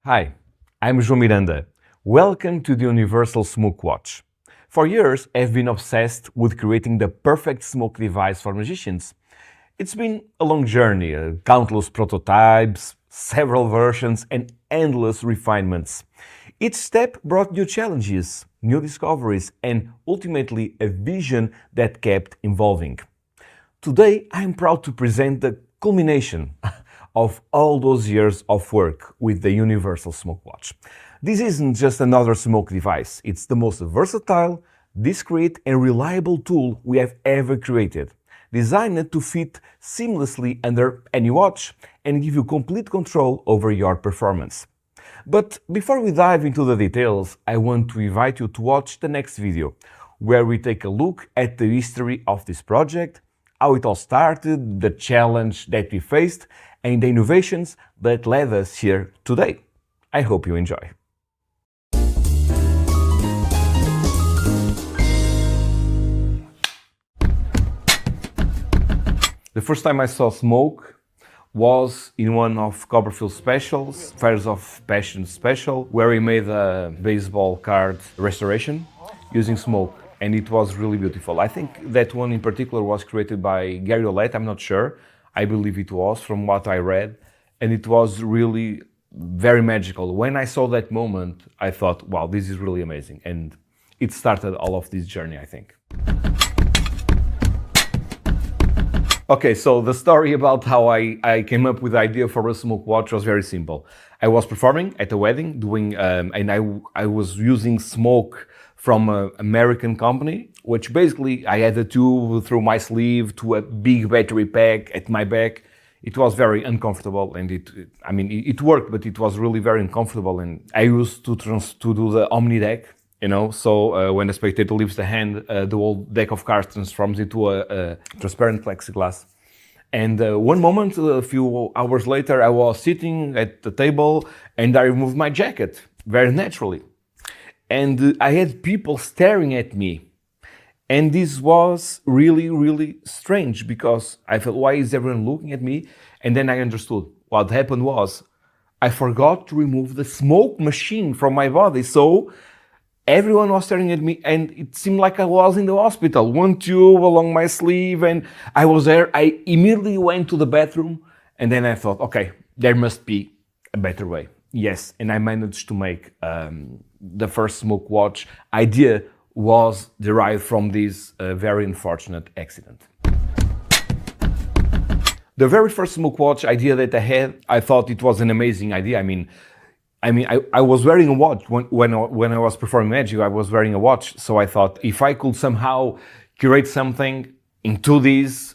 Hi, I'm João Miranda. Welcome to the Universal Smoke Watch. For years, I've been obsessed with creating the perfect smoke device for magicians. It's been a long journey, countless prototypes, several versions, and endless refinements. Each step brought new challenges, new discoveries, and ultimately a vision that kept evolving. Today, I'm proud to present the culmination of all those years of work with the Universal Smoke Watch. This isn't just another smoke device, it's the most versatile, discreet, and reliable tool we have ever created, designed to fit seamlessly under any watch and give you complete control over your performance. But before we dive into the details, I want to invite you to watch the next video, where we take a look at the history of this project, how it all started, the challenge that we faced, and the innovations that led us here today. I hope you enjoy. The first time I saw smoke was in one of Copperfield's specials, Fires of Passion special, where he made a baseball card restoration using smoke, and it was really beautiful. I think that one in particular was created by Gary Olette, I'm not sure. I believe it was, from what I read, and it was really very magical. When I saw that moment, I thought, wow, this is really amazing, and it started all of this journey, I think. Okay, so the story about how I came up with the idea for a smoke watch was very simple. I was performing at a wedding, and I was using smoke from an American company, which basically I had a tube through my sleeve to a big battery pack at my back. It was very uncomfortable, and it worked, but it was really very uncomfortable. And I used to do the Omni deck, so when the spectator leaves the hand, the whole deck of cards transforms into a transparent plexiglass. And one moment, a few hours later, I was sitting at the table and I removed my jacket, very naturally. And I had people staring at me. And this was really, really strange because I felt, why is everyone looking at me? And then I understood what happened was I forgot to remove the smoke machine from my body. So everyone was staring at me and it seemed like I was in the hospital. One tube along my sleeve and I was there. I immediately went to the bathroom and then I thought, okay, there must be a better way. Yes, and I managed to make the first smoke watch idea was derived from this very unfortunate accident. The very first smoke watch idea that I had, I thought it was an amazing idea. I was wearing a watch when I was performing magic. I was wearing a watch, so I thought if I could somehow create something into this,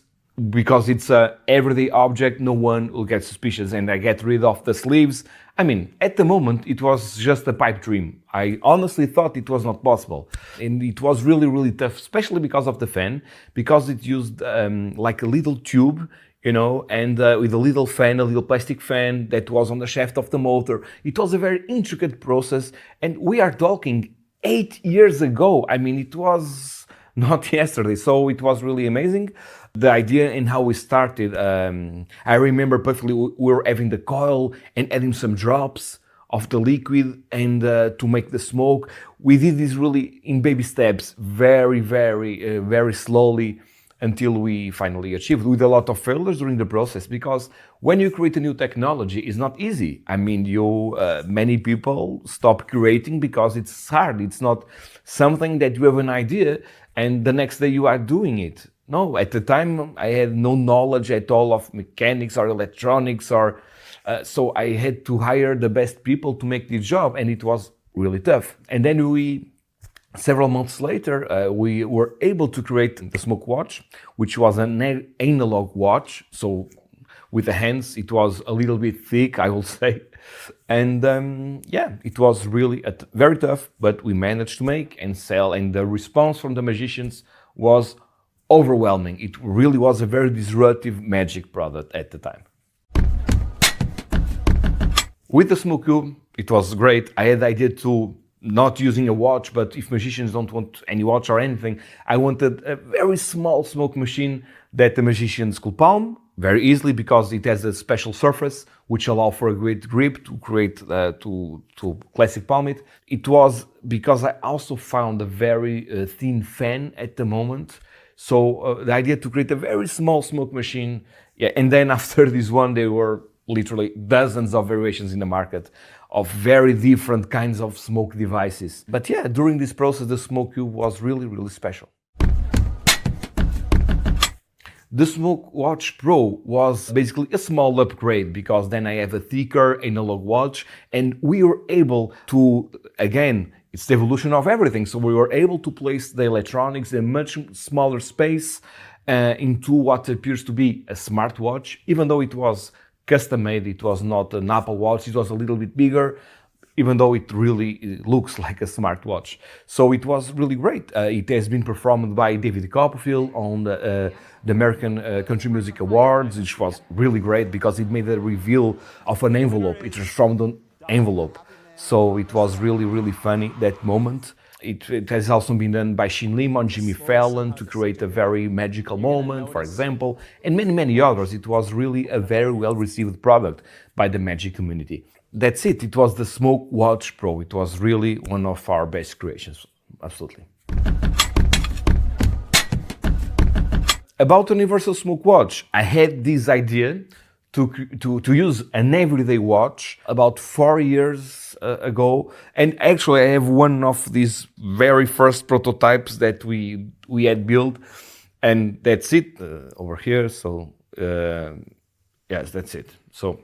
because it's a everyday object, no one will get suspicious, and I get rid of the sleeves. At the moment, it was just a pipe dream. I honestly thought it was not possible. And it was really, really tough, especially because of the fan, because it used like a little tube, and with a little fan, a little plastic fan that was on the shaft of the motor. It was a very intricate process, and we are talking 8 years ago. It was not yesterday, so it was really amazing. The idea and how we started, I remember perfectly, we were having the coil and adding some drops of the liquid and to make the smoke. We did this really in baby steps, very, very, very slowly, until we finally achieved, with a lot of failures during the process, because when you create a new technology, it's not easy. Many people stop creating because it's hard. It's not something that you have an idea and the next day you are doing it. No, at the time I had no knowledge at all of mechanics or electronics, so I had to hire the best people to make this job, and it was really tough. And then several months later, we were able to create the smoke watch, which was an analog watch. So with the hands, it was a little bit thick, I will say. And it was really very tough, but we managed to make and sell. And the response from the magicians was overwhelming. It really was a very disruptive magic product at the time. With the smoke cube, it was great. I had the idea to not using a watch, but if magicians don't want any watch or anything, I wanted a very small smoke machine that the magicians could palm, very easily because it has a special surface which allow for a great grip to create to classic palm it. It was because I also found a very thin fan at the moment. So the idea to create a very small smoke machine, yeah, and then after this one there were literally dozens of variations in the market of very different kinds of smoke devices. But yeah, during this process the Smoke Cube was really, really special. The Smoke Watch Pro was basically a small upgrade because then I have a thicker analog watch and we were able to, again, it's the evolution of everything. So we were able to place the electronics in a much smaller space into what appears to be a smartwatch. Even though it was custom made, it was not an Apple Watch, it was a little bit bigger, even though it really looks like a smartwatch. So it was really great. It has been performed by David Copperfield on the American Country Music Awards, which was really great because it made a reveal of an envelope. It transformed an envelope. So it was really, really funny, that moment. It has also been done by Shin Lim on Jimmy Fallon to create a very magical moment, for example, and many, many others. It was really a very well-received product by the magic community. That's it. It was the Smoke Watch Pro. It was really one of our best creations. Absolutely. About Universal Smoke Watch, I had this idea to use an everyday watch about 4 years ago. And actually I have one of these very first prototypes that we had built. And that's it over here. So yes, that's it. So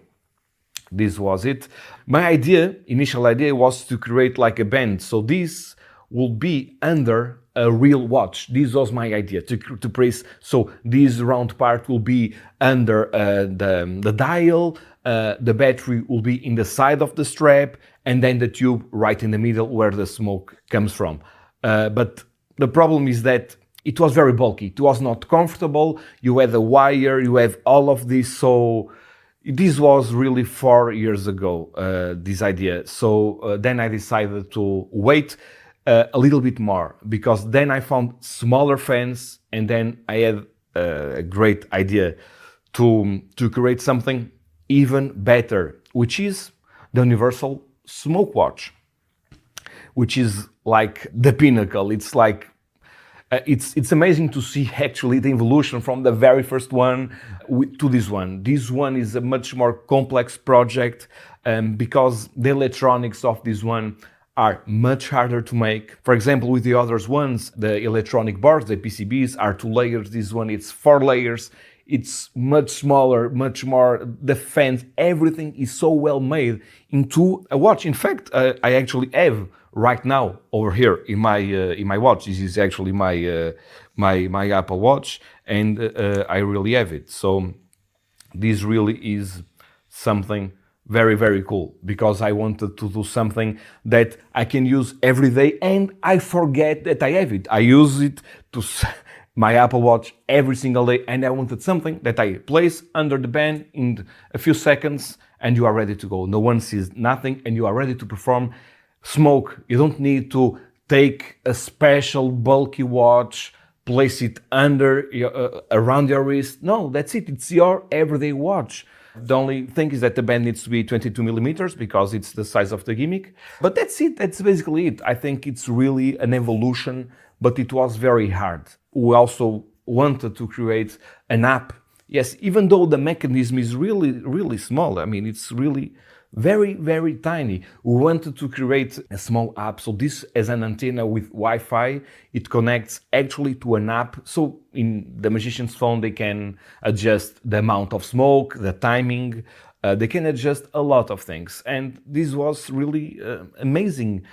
this was it. My initial idea was to create like a band. So this will be under a real watch. This was my idea to place. So this round part will be under the dial. The battery will be in the side of the strap, and then the tube right in the middle where the smoke comes from. But the problem is that it was very bulky. It was not comfortable. You had a wire. You have all of this. So this was really 4 years ago, this idea. So then I decided to wait a little bit more because then I found smaller fans and then I had a great idea to create something even better, which is the Universal Smoke Watch, which is like the pinnacle. It's like it's amazing to see actually the evolution from the very first one to this one. This one is a much more complex project because the electronics of this one are much harder to make. For example, with the others ones, the electronic boards, the PCBs are 2 layers. This one, it's 4 layers. It's much smaller, much more, the fans, everything is so well made into a watch. In fact, I actually have right now over here in my watch. This is actually my Apple Watch, and I really have it. So this really is something very, very cool because I wanted to do something that I can use every day and I forget that I have it. I use it to my Apple Watch every single day, and I wanted something that I place under the band in a few seconds and you are ready to go. No one sees nothing and you are ready to perform smoke. You don't need to take a special bulky watch, place it under around your wrist. No, that's it. It's your everyday watch. The only thing is that the band needs to be 22 millimeters because it's the size of the gimmick. But that's it. That's basically it. I think it's really an evolution, but it was very hard. We also wanted to create an app. Yes, even though the mechanism is really, really small. I mean, it's really very, very tiny. We wanted to create a small app. So this as an antenna with Wi-Fi, it connects actually to an app. So in the magician's phone, they can adjust the amount of smoke, the timing, they can adjust a lot of things. And this was really amazing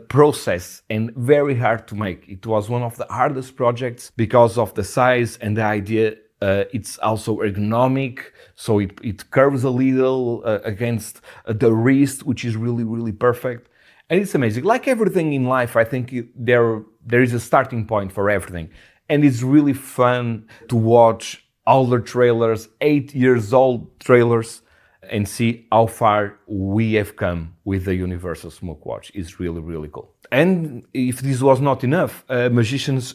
process and very hard to make. It was one of the hardest projects because of the size and the idea. It's also ergonomic, so it curves a little against the wrist, which is really, really perfect. And it's amazing. Like everything in life, I think there is a starting point for everything. And it's really fun to watch older trailers, 8 years old trailers, and see how far we have come with the Universal Smoke Watch. It's really, really cool. And if this was not enough, magicians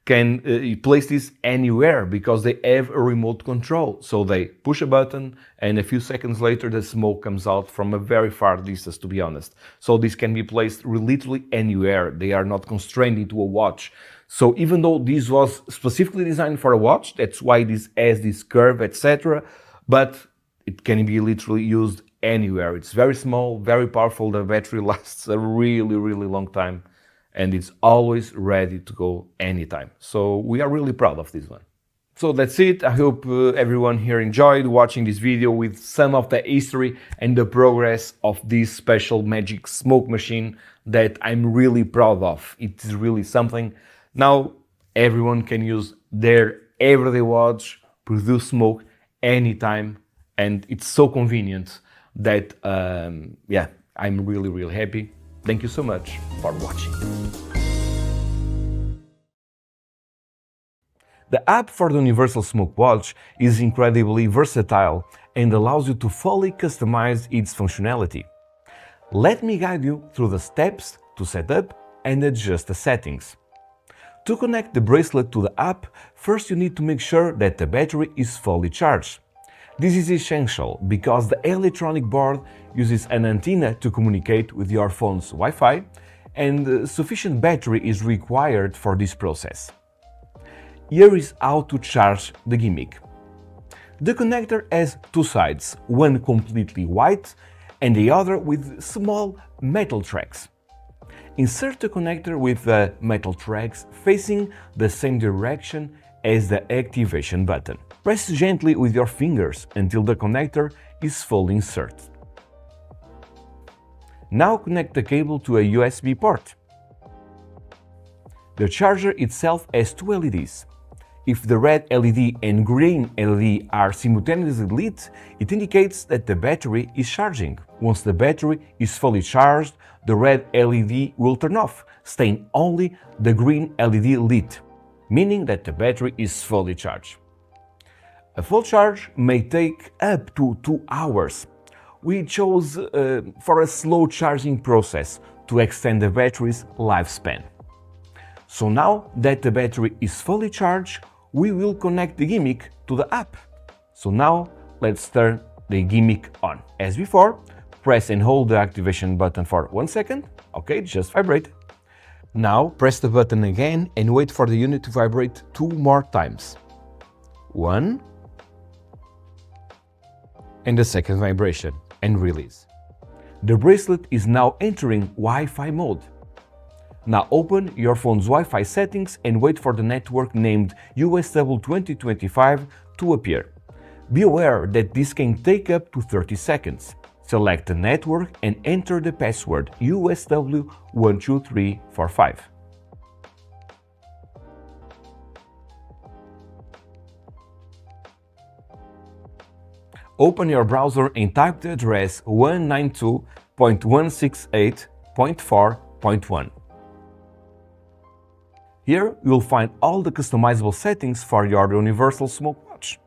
can place this anywhere because they have a remote control. So they push a button and a few seconds later the smoke comes out from a very far distance, to be honest. So this can be placed literally anywhere. They are not constrained into a watch. So even though this was specifically designed for a watch, that's why this has this curve, etc. But it can be literally used anywhere. It's very small, very powerful. The battery lasts a really, really long time. And it's always ready to go anytime. So we are really proud of this one. So that's it. I hope everyone here enjoyed watching this video with some of the history and the progress of this special magic smoke machine that I'm really proud of. It is really something. Now everyone can use their everyday watch, produce smoke anytime, and it's so convenient that yeah, I'm really, really happy. Thank you so much for watching. The app for the Universal Smoke Watch is incredibly versatile and allows you to fully customize its functionality. Let me guide you through the steps to set up and adjust the settings. To connect the bracelet to the app, first you need to make sure that the battery is fully charged. This is essential because the electronic board uses an antenna to communicate with your phone's Wi-Fi, and sufficient battery is required for this process. Here is how to charge the gimmick. The connector has two sides, one completely white and the other with small metal tracks. Insert the connector with the metal tracks facing the same direction as the activation button. Press gently with your fingers until the connector is fully inserted. Now connect the cable to a USB port. The charger itself has two LEDs. If the red LED and green LED are simultaneously lit, it indicates that the battery is charging. Once the battery is fully charged, the red LED will turn off, staying only the green LED lit, meaning that the battery is fully charged. A full charge may take up to 2 hours. We chose for a slow charging process to extend the battery's lifespan. So now that the battery is fully charged, we will connect the gimmick to the app. So now let's turn the gimmick on. As before, press and hold the activation button for 1 second. Okay, just vibrate. Now press the button again and wait for the unit to vibrate 2 more times. 1 and the second vibration, and release. The bracelet is now entering Wi-Fi mode. Now open your phone's Wi-Fi settings and wait for the network named USW2025 to appear. Be aware that this can take up to 30 seconds. Select the network and enter the password USW12345. Open your browser and type the address 192.168.4.1. Here you'll find all the customizable settings for your Universal Smoke Watch.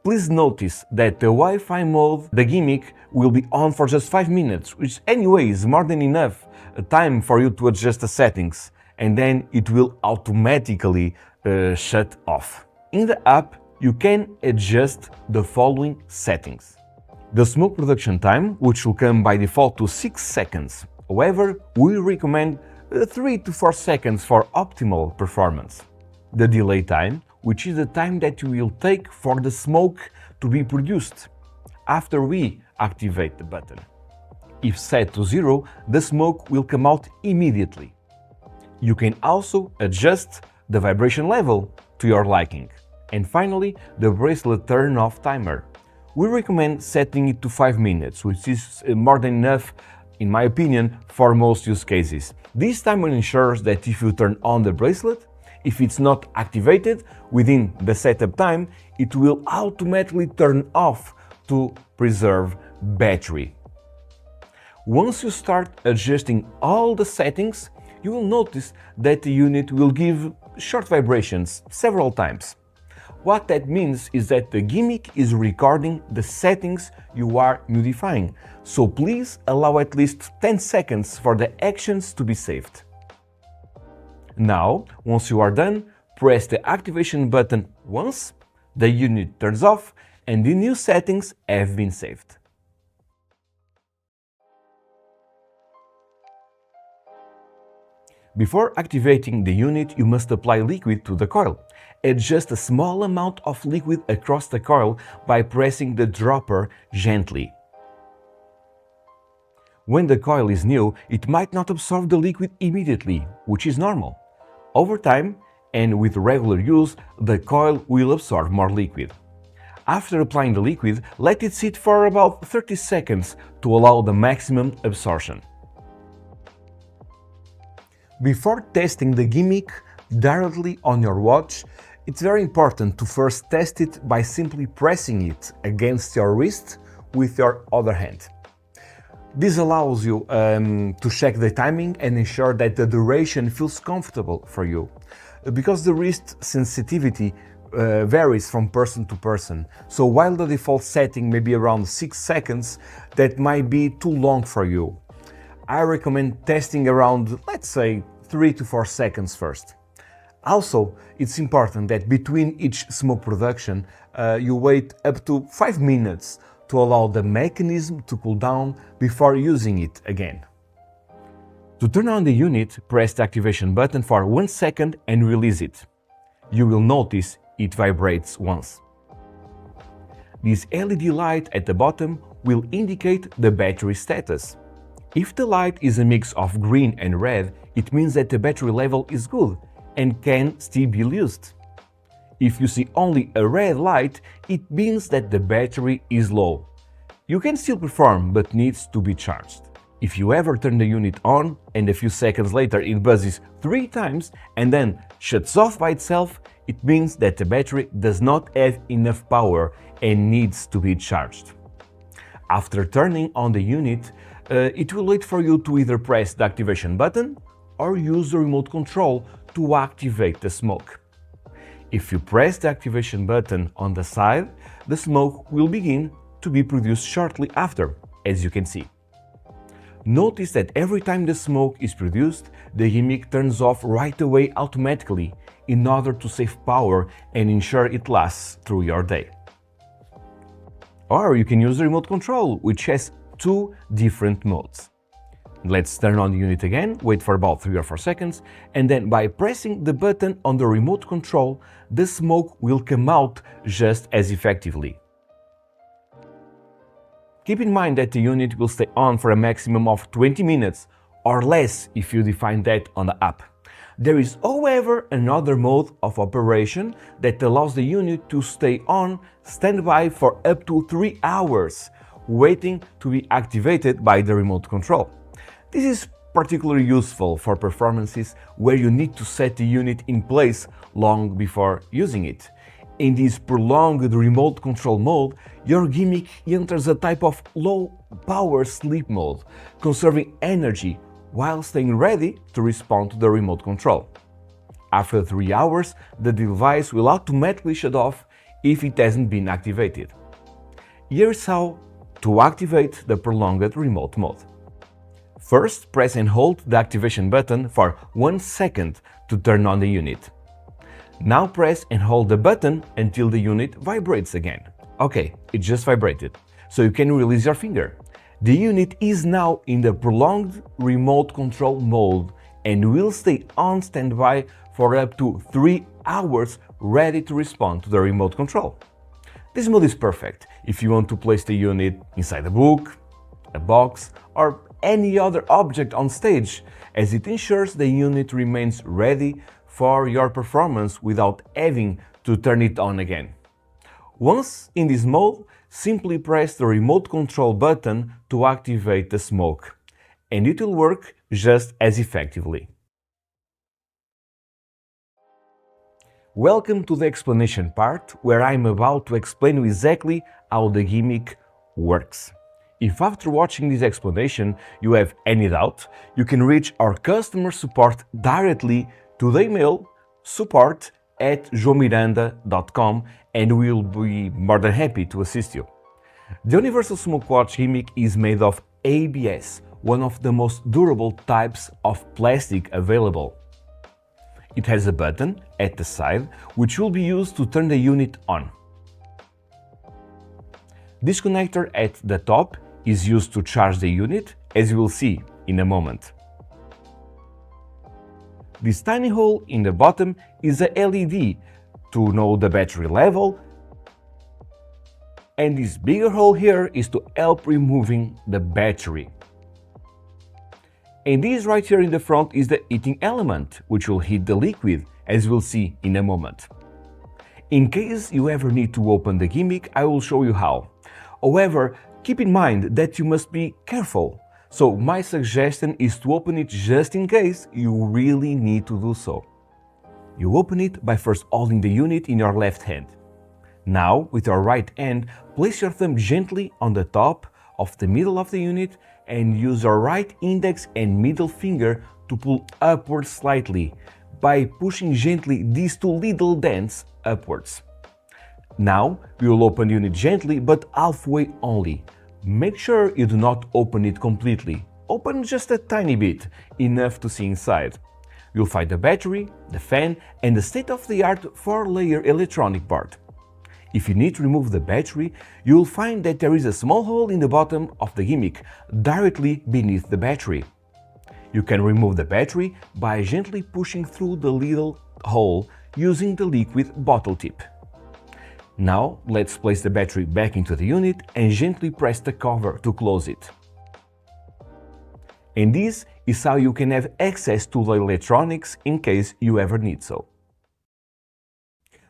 Please notice that the Wi-Fi mode, the gimmick, will be on for just 5 minutes, which anyway is more than enough time for you to adjust the settings, and then it will automatically shut off. In the app, you can adjust the following settings. The smoke production time, which will come by default to 6 seconds. However, we recommend 3 to 4 seconds for optimal performance. The delay time, which is the time that you will take for the smoke to be produced after we activate the button. If set to 0, the smoke will come out immediately. You can also adjust the vibration level to your liking. And finally, the bracelet turn-off timer. We recommend setting it to 5 minutes, which is more than enough, in my opinion, for most use cases. This timer ensures that if you turn on the bracelet, if it's not activated within the setup time, it will automatically turn off to preserve battery. Once you start adjusting all the settings, you will notice that the unit will give short vibrations several times. What that means is that the gimmick is recording the settings you are modifying, so please allow at least 10 seconds for the actions to be saved. Now, once you are done, press the activation button once, the unit turns off, and the new settings have been saved. Before activating the unit, you must apply liquid to the coil. Adjust a small amount of liquid across the coil by pressing the dropper gently. When the coil is new, it might not absorb the liquid immediately, which is normal. Over time, and with regular use, the coil will absorb more liquid. After applying the liquid, let it sit for about 30 seconds to allow the maximum absorption. Before testing the gimmick directly on your watch, it's very important to first test it by simply pressing it against your wrist with your other hand. This allows you to check the timing and ensure that the duration feels comfortable for you. Because the wrist sensitivity varies from person to person, so while the default setting may be around 6 seconds, that might be too long for you. I recommend testing around, let's say, 3 to 4 seconds first. Also, it's important that between each smoke production, you wait up to 5 minutes to allow the mechanism to cool down before using it again. To turn on the unit, press the activation button for 1 second and release it. You will notice it vibrates once. This LED light at the bottom will indicate the battery status. If the light is a mix of green and red, it means that the battery level is good and can still be used. If you see only a red light, it means that the battery is low. You can still perform, but needs to be charged. If you ever turn the unit on and a few seconds later it buzzes 3 times and then shuts off by itself, it means that the battery does not have enough power and needs to be charged. After turning on the unit, it will wait for you to either press the activation button or use the remote control to activate the smoke. If you press the activation button on the side, the smoke will begin to be produced shortly after, as you can see. Notice that every time the smoke is produced, the gimmick turns off right away automatically in order to save power and ensure it lasts through your day. Or you can use the remote control, which has 2 different modes. Let's turn on the unit again, wait for about 3 or 4 seconds, and then by pressing the button on the remote control, the smoke will come out just as effectively. Keep in mind that the unit will stay on for a maximum of 20 minutes or less if you define that on the app. There is, however, another mode of operation that allows the unit to stay on standby for up to 3 hours, waiting to be activated by the remote control. This is particularly useful for performances where you need to set the unit in place long before using it. In this prolonged remote control mode, your gimmick enters a type of low power sleep mode, conserving energy while staying ready to respond to the remote control. After 3 hours, the device will automatically shut off if it hasn't been activated. Here's how to activate the prolonged remote mode. First, press and hold the activation button for 1 second to turn on the unit. Now press and hold the button until the unit vibrates again. Okay, it just vibrated, so you can release your finger. The unit is now in the prolonged remote control mode and will stay on standby for up to 3 hours, ready to respond to the remote control. This mode is perfect if you want to place the unit inside a book, a box, or any other object on stage, as it ensures the unit remains ready for your performance without having to turn it on again. Once in this mode, simply press the remote control button to activate the smoke, and it will work just as effectively. Welcome to the explanation part, where I'm about to explain you exactly how the gimmick works. If after watching this explanation you have any doubt, you can reach our customer support directly to the email support@joaomiranda.com and we'll be more than happy to assist you. The Universal Smoke Watch gimmick is made of ABS, one of the most durable types of plastic available. it has a button at the side which will be used to turn the unit on. This connector at the top is used to charge the unit, as you will see in a moment. This tiny hole in the bottom is a LED to know the battery level, and this bigger hole here is to help removing the battery. And this right here in the front is the heating element, which will heat the liquid, as we'll see in a moment. In case you ever need to open the gimmick, I will show you how. However, keep in mind that you must be careful. So my suggestion is to open it just in case you really need to do so. You open it by first holding the unit in your left hand. Now, with your right hand, place your thumb gently on the top of the middle of the unit and use your right index and middle finger to pull upwards slightly by pushing gently these two little dents upwards. Now, we will open the unit gently but halfway only. Make sure you do not open it completely. Open just a tiny bit, enough to see inside. You'll find the battery, the fan and the state-of-the-art 4-layer electronic board. If you need to remove the battery, you'll find that there is a small hole in the bottom of the gimmick, directly beneath the battery. You can remove the battery by gently pushing through the little hole using the liquid bottle tip. Now let's place the battery back into the unit and gently press the cover to close it. And this is how you can have access to the electronics in case you ever need so.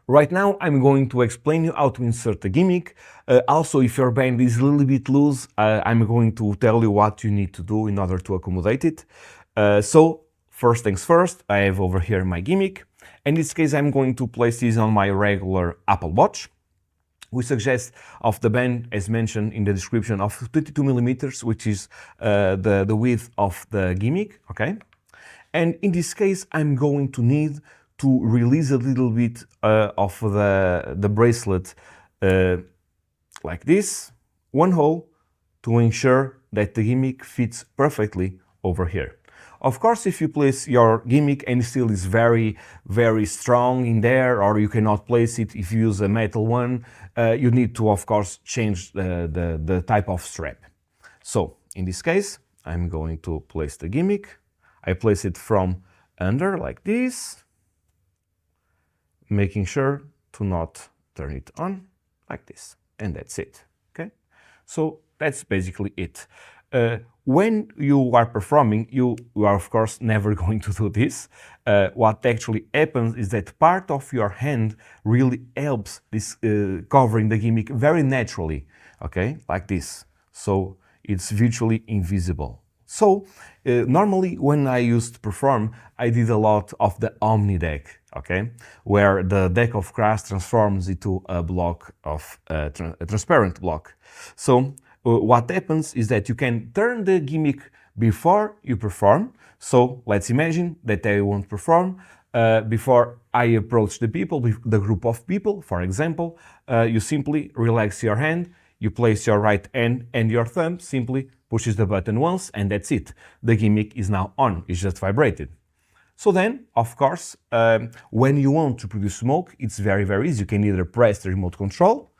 Right now I'm going to explain you how to insert the gimmick. Also, if your band is a little bit loose, I'm going to tell you what you need to do in order to accommodate it. So first things first, I have over here my gimmick. In this case I'm going to place this on my regular Apple Watch. We suggest of the band, as mentioned in the description, of 22mm, which is the width of the gimmick, okay? And in this case, I'm going to need to release a little bit of the bracelet like this, one hole, to ensure that the gimmick fits perfectly over here. Of course, if you place your gimmick and still is very strong in there, or you cannot place it if you use a metal one, you need to, of course, change the type of strap. So, in this case, I'm going to place the gimmick. I place it from under, like this, making sure to not turn it on, like this. And that's it, okay? So, that's basically it. When you are performing, you are of course never going to do this. What actually happens is that part of your hand really helps this covering the gimmick very naturally, okay, like this. So it's virtually invisible. So normally when I used to perform, I did a lot of the Omni deck, okay, where the deck of cards transforms into a block of a transparent block. So what happens is that you can turn the gimmick before you perform. So let's imagine that I won't perform. Before I approach the people, the group of people, for example, you simply relax your hand, you place your right hand and your thumb simply pushes the button once and that's it. The gimmick is now on, it's just vibrated. So then, of course, when you want to produce smoke, it's very easy. You can either press the remote control,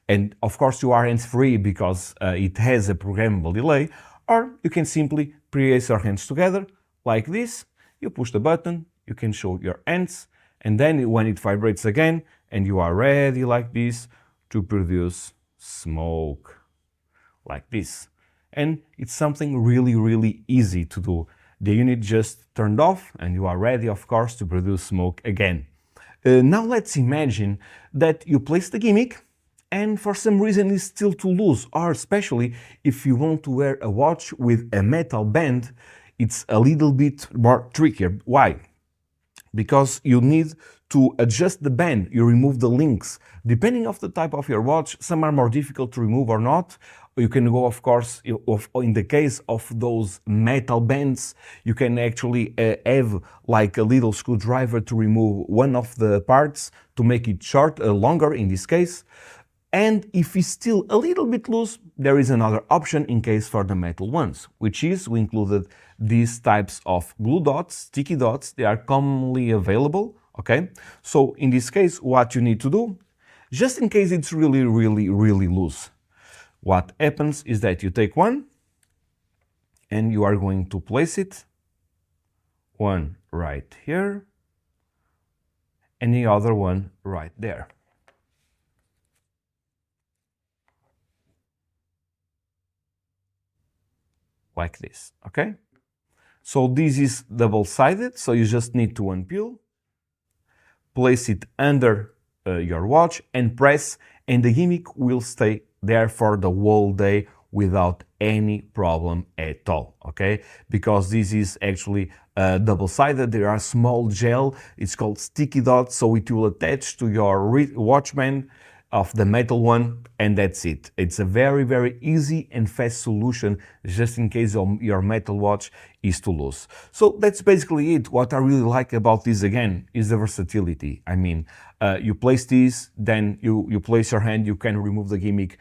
and of course you are hands-free because it has a programmable delay, or you can simply place your hands together like this, you push the button, you can show your hands, and then when it vibrates again, and you are ready like this to produce smoke, like this. And it's something really easy to do. The unit just turned off and you are ready, of course, to produce smoke again. Now let's imagine that you place the gimmick and for some reason it's still too loose, or especially if you want to wear a watch with a metal band, it's a little bit more trickier. Why? Because you need to adjust the band, you remove the links. Depending on the type of your watch, some are more difficult to remove or not. You can go, of course, in the case of those metal bands, you can actually have like a little screwdriver to remove one of the parts to make it short, longer in this case. And if it's still a little bit loose, there is another option in case for the metal ones, which is we included these types of glue dots, sticky dots. They are commonly available, okay? So in this case, what you need to do, just in case it's really, really, really loose, what happens is that you take one and you are going to place it, one right here, and the other one right there. Like this, okay? So this is double-sided, so you just need to unpeel, place it under your watch and press, and the gimmick will stay there for the whole day without any problem at all, okay? Because this is actually double-sided, there are small gel, it's called sticky dots, so it will attach to your watch band of the metal one, and that's it. It's a very, very easy and fast solution just in case your metal watch is too loose. So that's basically it. What I really like about this again is the versatility. I mean, you place this, then you place your hand, you can remove the gimmick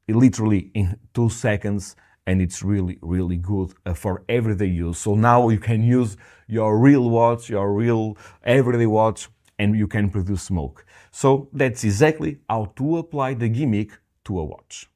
literally in 2 seconds, and it's really, really good for everyday use. So now you can use your real watch, your real everyday watch, and you can produce smoke. So that's exactly how to apply the gimmick to a watch.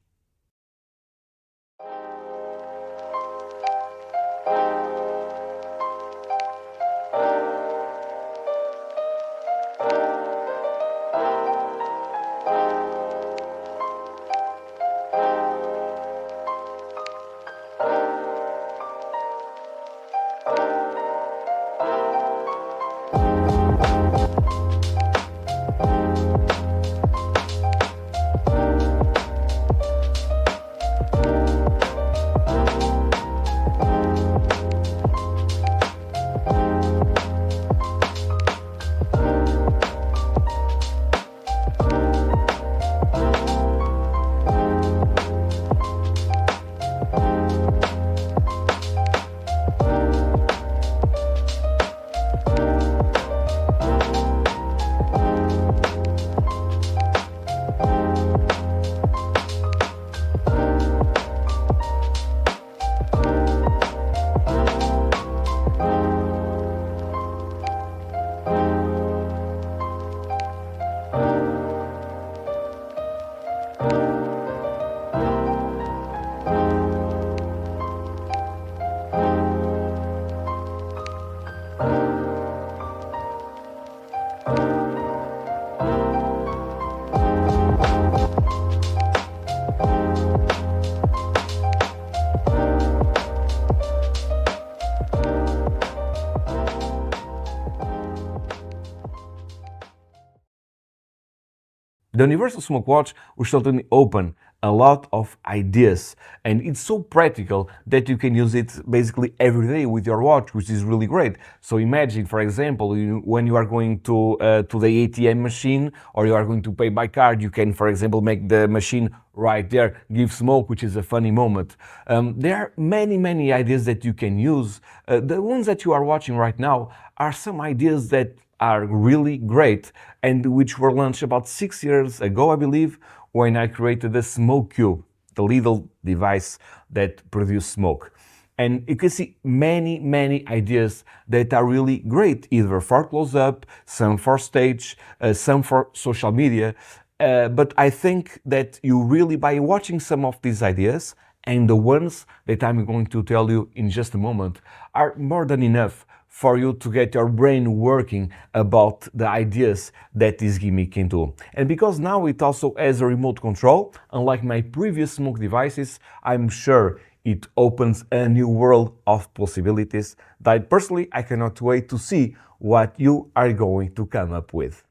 The Universal Smartwatch will certainly open a lot of ideas, and it's so practical that you can use it basically every day with your watch, which is really great. So imagine, for example, when you are going to the ATM machine, or you are going to pay by card, you can, for example, make the machine right there give smoke, which is a funny moment. There are many ideas that you can use. The ones that you are watching right now are some ideas that are really great and which were launched about 6 years ago, I believe, when I created the Smoke Cube, the little device that produces smoke. And you can see many ideas that are really great, either for close-up, some for stage, some for social media. But I think that you really, by watching some of these ideas, and the ones that I'm going to tell you in just a moment, are more than enough for you to get your brain working about the ideas that this gimmick can do. And because now it also has a remote control, unlike my previous smoke devices, I'm sure it opens a new world of possibilities that personally I cannot wait to see what you are going to come up with.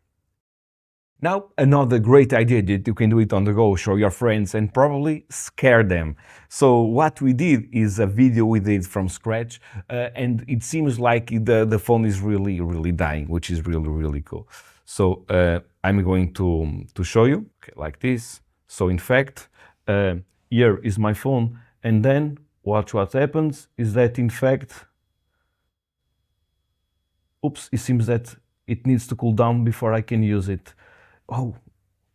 Now, another great idea that you can do it on the go, show your friends and probably scare them. So what we did is a video we did from scratch, and it seems like the phone is really dying, which is really cool. So I'm going to show you, okay, like this. So in fact, here is my phone, and then watch what happens is that in fact, it seems that it needs to cool down before I can use it. Oh,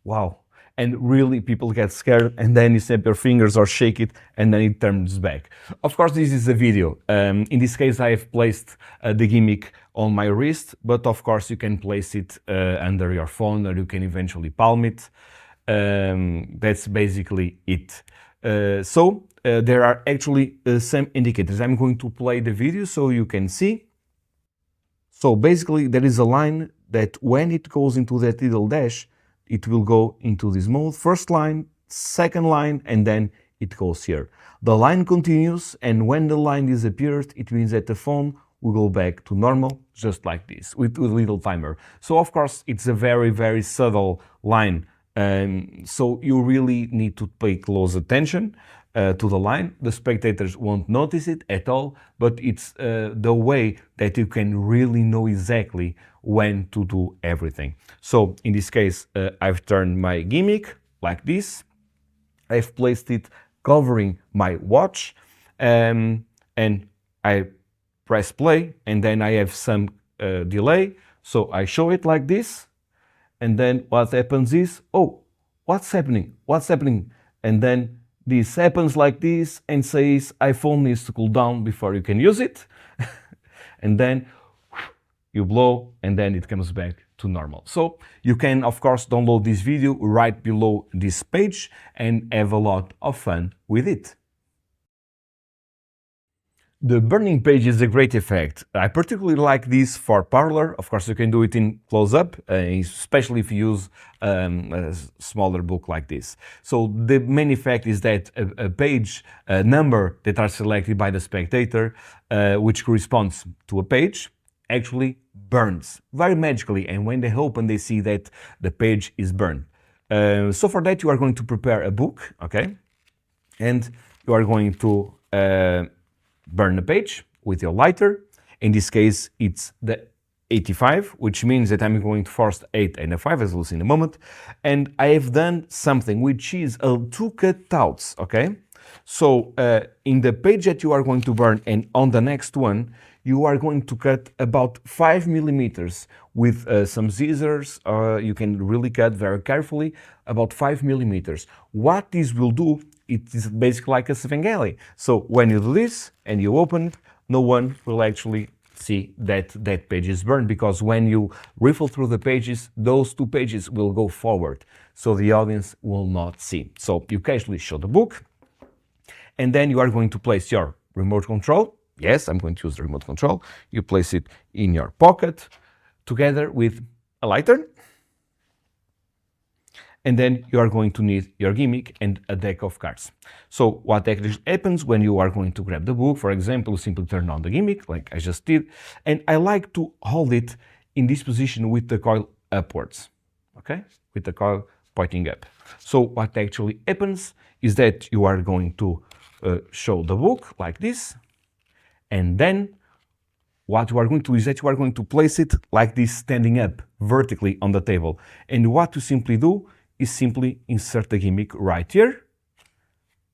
wow. and really people get scared, and then you snap your fingers or shake it, and then it turns back. Of course, this is a video. In this case, I have placed the gimmick on my wrist, but of course you can place it under your phone, or you can eventually palm it. That's basically it. There are actually some indicators. I'm going to play the video so you can see. So basically there is a line that when it goes into that little dash, it will go into this mode. First line, second line, and then it goes here. The line continues, and when the line disappears, it means that the phone will go back to normal, just like this, with a little timer. So of course it's a very, very subtle line. So you really need to pay close attention to the line. The spectators won't notice it at all, but it's the way that you can really know exactly when to do everything. So in this case, I've turned my gimmick like this. I've placed it covering my watch, and I press play, and then I have some delay. So I show it like this, and then what happens is, oh, what's happening? What's happening? And then this happens like this and says iPhone needs to cool down before you can use it. And then you blow, and then it comes back to normal. So you can, of course, download this video right below this page and have a lot of fun with it. The burning page is a great effect. I particularly like this for parlor. Of course, you can do it in close-up, especially if you use a smaller book like this. So the main effect is that a page number that are selected by the spectator, which corresponds to a page, actually burns very magically. And when they open, they see that the page is burned. So for that, you are going to prepare a book, okay? And you are going to burn the page with your lighter. In this case, it's the 85, which means that I'm going to force 8 and a 5, as we'll see in a moment. And I have done something which is 2 cutouts, okay? So in the page that you are going to burn and on the next one, you are going to cut about 5 millimeters with some scissors. You can really cut very carefully, about 5 millimeters. What this will do, it is basically like a Svengeli. So when you do this and you open it, no one will actually see that that page is burned, because when you riffle through the pages, those 2 pages will go forward, so the audience will not see. So you casually show the book, and then you are going to place your remote control. Yes, I'm going to use the remote control. You place it in your pocket together with a lighter. And then you are going to need your gimmick and a deck of cards. So what actually happens when you are going to grab the book, for example, you simply turn on the gimmick like I just did. And I like to hold it in this position with the coil upwards, okay? With the coil pointing up. So what actually happens is that you are going to show the book like this. And then what you are going to do is that you are going to place it like this, standing up vertically on the table. And what you simply do is simply insert the gimmick right here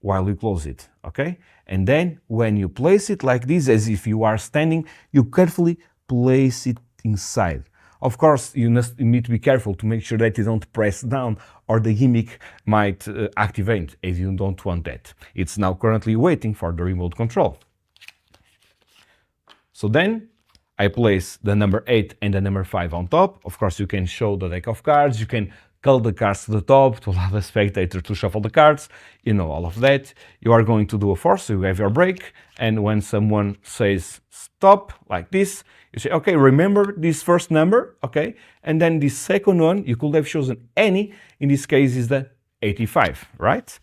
while you close it, okay? And then when you place it like this, as if you are standing, you carefully place it inside. Of course, you need to be careful to make sure that you don't press down, or the gimmick might activate, as you don't want that. It's now currently waiting for the remote control. So then I place the number 8 and the number 5 on top. Of course, you can show the deck of cards. You can call the cards to the top to allow the spectator to shuffle the cards. You know all of that. You are going to do a force, so you have your break. And when someone says stop, like this, you say, okay, remember this first number, okay? And then the second one, you could have chosen any. In this case, is the 85, right?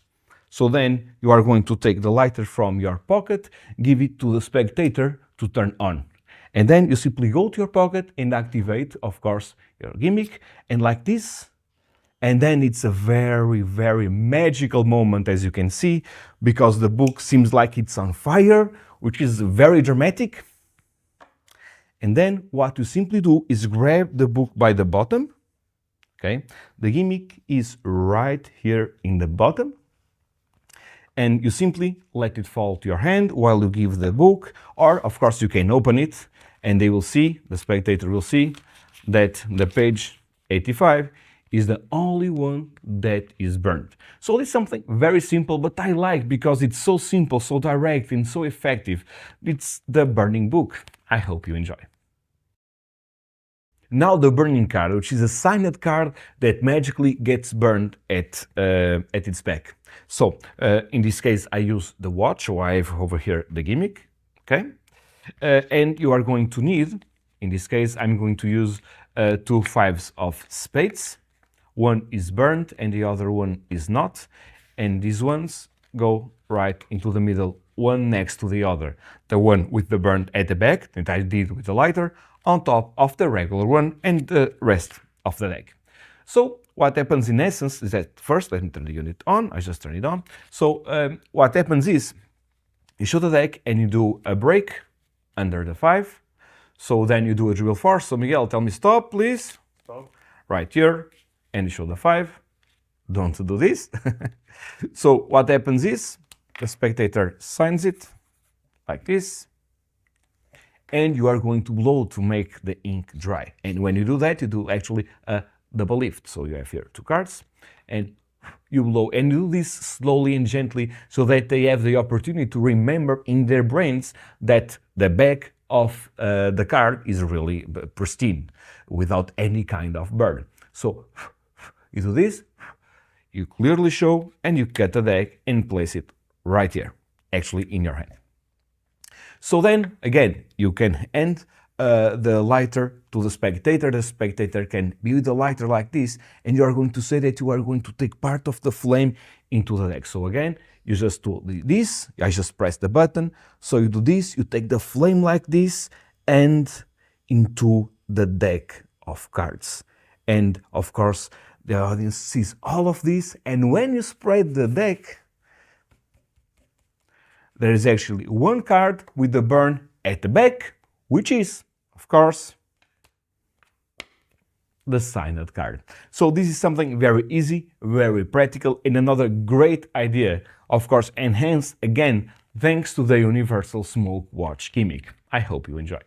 So then you are going to take the lighter from your pocket, give it to the spectator to turn on. And then you simply go to your pocket and activate, of course, your gimmick. And like this, and then it's a very, very magical moment, as you can see, because the book seems like it's on fire, which is very dramatic. And then what you simply do is grab the book by the bottom, okay? The gimmick is right here in the bottom. And you simply let it fall to your hand while you give the book, or of course you can open it and they will see, the spectator will see, that the page 85 is the only one that is burned. So it's something very simple, but I like because it's so simple, so direct, and so effective. It's the burning book. I hope you enjoy. Now the burning card, which is a signed card that magically gets burned at its back. So in this case, I use the watch, so I have over here the gimmick, okay? And you are going to need, in this case, I'm going to use 2 fives of spades. One is burned and the other one is not. And these ones go right into the middle, one next to the other. The one with the burn at the back, that I did with the lighter, on top of the regular one and the rest of the deck. So what happens in essence is that first, let me turn the unit on, I just turn it on. So what happens is, you show the deck and you do a break under the 5. So then you do a dribble force. So Miguel, tell me stop, please. Stop. Right here, and you show the 5. Don't do this. So what happens is, the spectator signs it like this, and you are going to blow to make the ink dry. And when you do that, you do actually a double lift. So you have here 2 cards, and you blow, and you do this slowly and gently so that they have the opportunity to remember in their brains that the back of the card is really pristine, without any kind of burn. So you do this, you clearly show, and you cut the deck and place it right here, actually in your hand. So then, again, you can hand the lighter to the spectator. The spectator can be with the lighter like this, and you are going to say that you are going to take part of the flame into the deck. So again, you just do this, I just press the button, so you do this, you take the flame like this, and into the deck of cards. And of course, the audience sees all of this, and when you spread the deck, there is actually one card with the burn at the back, which is, of course, the signed card. So this is something very easy, very practical, and another great idea, of course, enhanced again thanks to the universal smoke watch gimmick. I hope you enjoy.